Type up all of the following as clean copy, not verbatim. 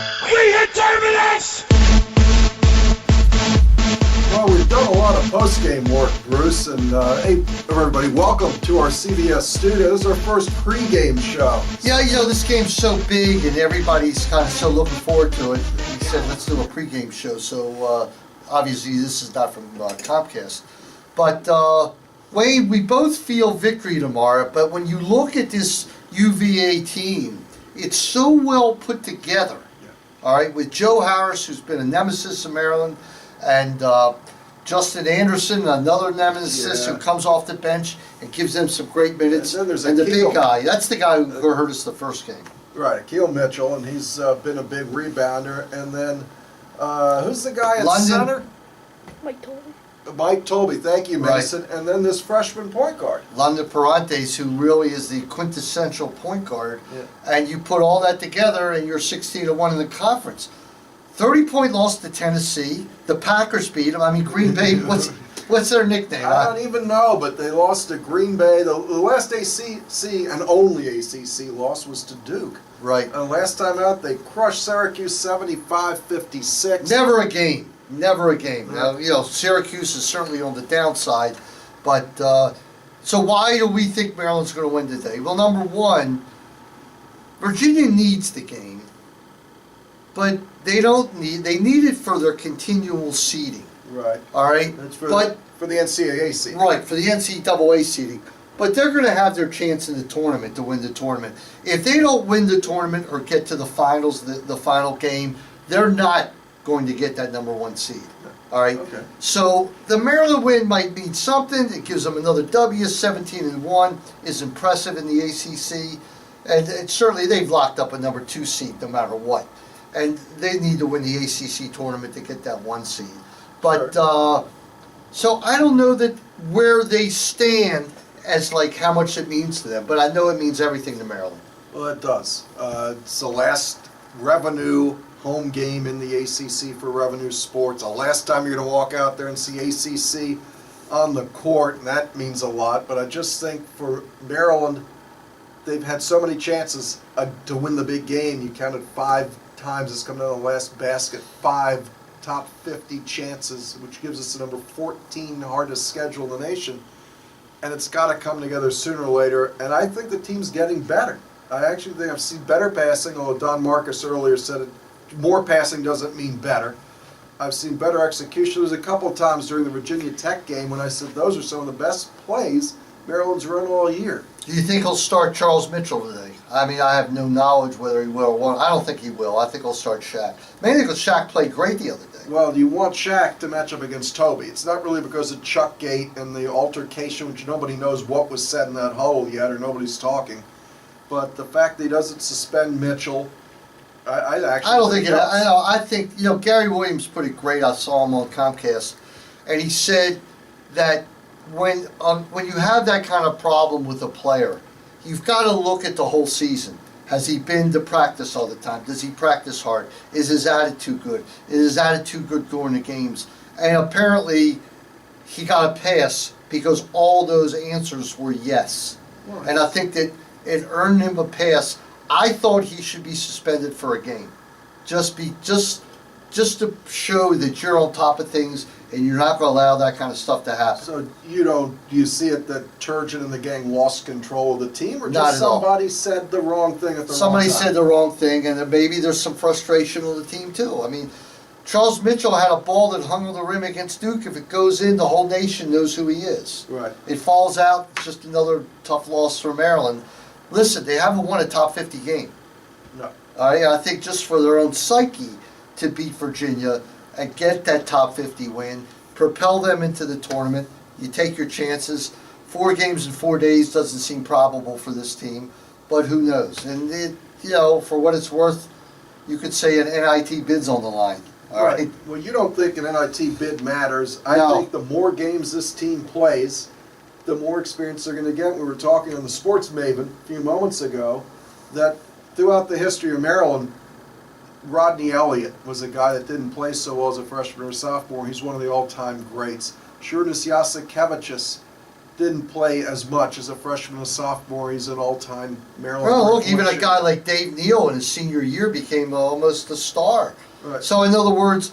We hit terminus! Well, we've done a lot of post-game work, Bruce, and hey, everybody, welcome to our CBS studio. This is our first pre-game show. Yeah, this game's so big and everybody's kind of so looking forward to it. We said, let's do a pre-game show. So, obviously, this is not from Comcast. But, Wayne, we both feel victory tomorrow, but when you look at this UVA team, it's so well put together. All right, with Joe Harris, who's been a nemesis of Maryland, and Justin Anderson, another nemesis who comes off the bench and gives them some great minutes. And then there's the big guy, that's the guy who hurt us the first game. Right, Akeel Mitchell, and he's been a big rebounder. And then, who's the guy at London. center? Mike Tolley. Mike Tobey, thank you, Right. Mason. And then this freshman point guard. London Parantes, who really is the quintessential point guard, Yeah. and you put all that together and you're 16-1 in the conference. 30-point loss to Tennessee. The Packers beat them. I mean, Green Bay, what's their nickname? I don't even know, but they lost to Green Bay. The last ACC and only ACC loss was to Duke. Right. And last time out, they crushed Syracuse 75-56. Never a game. Never a game. Now, Syracuse is certainly on the downside, but so why do we think Maryland's going to win today? Well, number one, Virginia needs the game, but they need it for their continual seeding. Right. All right? That's for the NCAA seed. Right, for the NCAA seeding. But they're going to have their chance in the tournament to win the tournament. If they don't win the tournament or get to the finals, the final game, they're not going to get that number one seed. All right? Okay. So the Maryland win might mean something. It gives them another W. 17-1 is impressive in the ACC. And certainly they've locked up a number two seed no matter what. And they need to win the ACC tournament to get that one seed. But so I don't know that where they stand as like how much it means to them, but I know it means everything to Maryland. Well, it does. It's the last revenue home game in the ACC for Revenue Sports. The last time you're going to walk out there and see ACC on the court, and that means a lot. But I just think for Maryland, they've had so many chances to win the big game. You counted 5 times it's come down to the last basket, 5 top 50 chances, which gives us the number 14 hardest schedule in the nation. And it's got to come together sooner or later. And I think the team's getting better. I actually think I've seen better passing, although Don Marcus earlier said it, more passing doesn't mean better. I've seen better execution. There was a couple of times during the Virginia Tech game when I said those are some of the best plays Maryland's run all year. Do you think he'll start Charles Mitchell today? I mean, I have no knowledge whether he will or won't. I don't think he will. I think he'll start Shaq. Mainly because Shaq played great the other day. Well, you want Shaq to match up against Tobey. It's not really because of Chuckgate and the altercation, which nobody knows what was said in that hole yet, or nobody's talking. But the fact that he doesn't suspend Mitchell, I actually. I don't think it. I think Gary Williams put it great. I saw him on Comcast, and he said that when you have that kind of problem with a player, you've got to look at the whole season. Has he been to practice all the time? Does he practice hard? Is his attitude good? Is his attitude good during the games? And apparently, he got a pass because all those answers were yes. Well, and I think that it earned him a pass. I thought he should be suspended for a game, just to show that you're on top of things and you're not going to allow that kind of stuff to happen. So do you see it that Turgeon and the gang lost control of the team, or Not just at all. somebody said the wrong thing at the Somebody wrong time? said the wrong thing, and then maybe there's some frustration on the team too. I mean, Charles Mitchell had a ball that hung on the rim against Duke. If it goes in, the whole nation knows who he is. Right. It falls out, it's just another tough loss for Maryland. Listen, they haven't won a top 50 game. No. I think just for their own psyche to beat Virginia and get that top 50 win, propel them into the tournament. You take your chances. 4 games in 4 days doesn't seem probable for this team, but who knows? And for what it's worth, you could say an NIT bid's on the line. All right. Well, you don't think an NIT bid matters. I No. think the more games this team plays, the more experience they're going to get. We were talking on the Sports Maven a few moments ago that throughout the history of Maryland, Rodney Elliott was a guy that didn't play so well as a freshman or sophomore. He's one of the all-time greats. Shurnis Yasikevicius didn't play as much as a freshman and sophomore. He's an all-time Maryland. Well, look, even a recruit. guy like Dave Neal in his senior year became almost a star. Right. So in other words,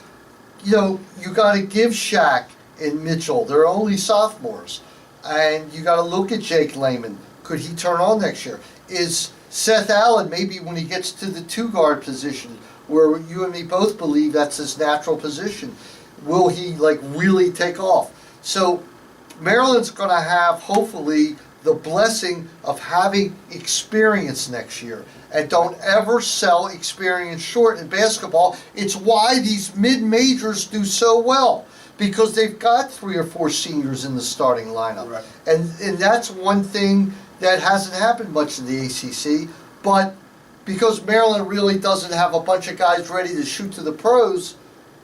you got to give Shaq and Mitchell. They're only sophomores, and you got to look at Jake Lehman. Could he turn on next year? Is Seth Allen, maybe when he gets to the two-guard position, where you and me both believe that's his natural position, will he really take off? So Maryland's going to have, hopefully, the blessing of having experience next year. And don't ever sell experience short in basketball. It's why these mid-majors do so well, because they've got 3 or 4 seniors in the starting lineup. Right. And that's one thing that hasn't happened much in the ACC, but because Maryland really doesn't have a bunch of guys ready to shoot to the pros,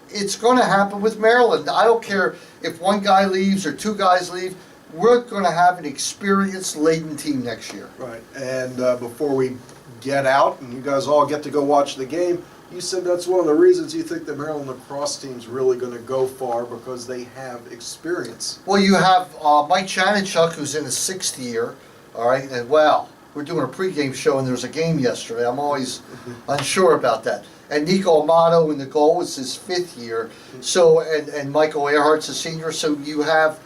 it's going to happen with Maryland. I don't care if one guy leaves or 2 guys leave. We're going to have an experience-laden team next year. Right, and before we get out and you guys all get to go watch the game, you said that's one of the reasons you think the Maryland lacrosse team's really going to go far, because they have experience. Well, you have Mike Chanachuk, who's in his 6th year, all right, and we're doing a pregame show and there was a game yesterday. I'm always unsure about that. And Nico Amato in the goal was his 5th year. So, and Michael Earhart's a senior. So you have,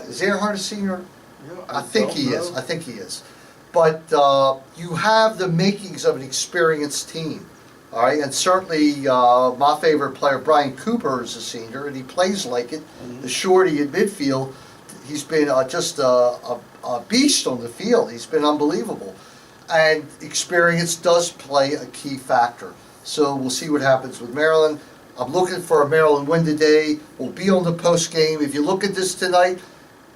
is Earhart a senior? Yeah, I think he is. I think he is. But you have the makings of an experienced team. All right, and certainly my favorite player, Brian Cooper, is a senior, and he plays like it. Mm-hmm. The shorty in midfield, he's been just a beast on the field. He's been unbelievable. And experience does play a key factor. So we'll see what happens with Maryland. I'm looking for a Maryland win today. We'll be on the post game. If you look at this tonight,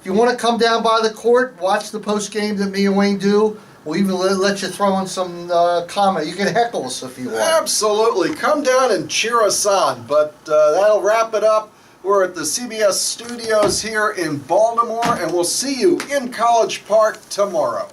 if you want to come down by the court, watch the post game that me and Wayne do. We'll even let you throw in some comment. You can heckle us if you want. Absolutely. Come down and cheer us on. But that'll wrap it up. We're at the CBS studios here in Baltimore, and we'll see you in College Park tomorrow.